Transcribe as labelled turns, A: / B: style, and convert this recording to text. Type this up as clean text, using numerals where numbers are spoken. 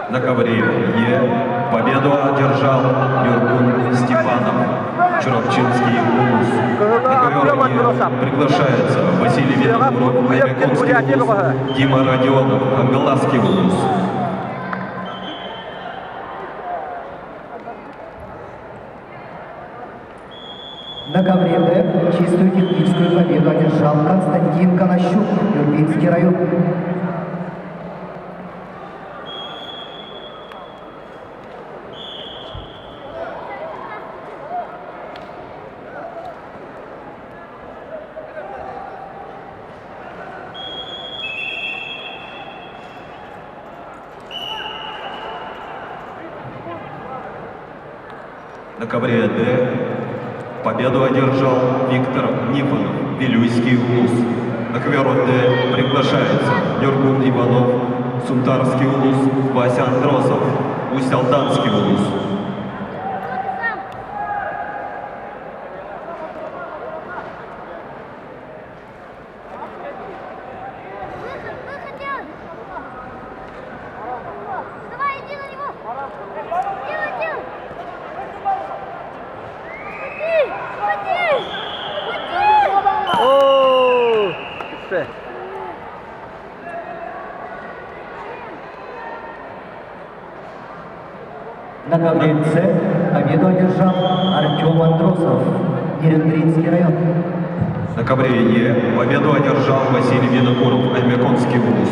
A: На ковре Е победу одержал Юргун Степанов, Чуровчинский улус. На ковер Е приглашается Василий Винокуров, Аймяконский улус, Дима Родионов, Ангаласский улус.
B: На ковре Б чистую техническую победу одержал Константин Конощук, Юргинский район.
A: На ковре Д победу одержал Виктор Нифонов, Вилюйский улус. На ковер Д приглашается Юргун Иванов, Сунтарский улус, Вася Андросов, Усть-Алданский улус.
B: На ковре С победу одержал Артем Андросов, Нерендринский район.
A: На ковре Е победу одержал Василий Винокуров, Аймяконский улус.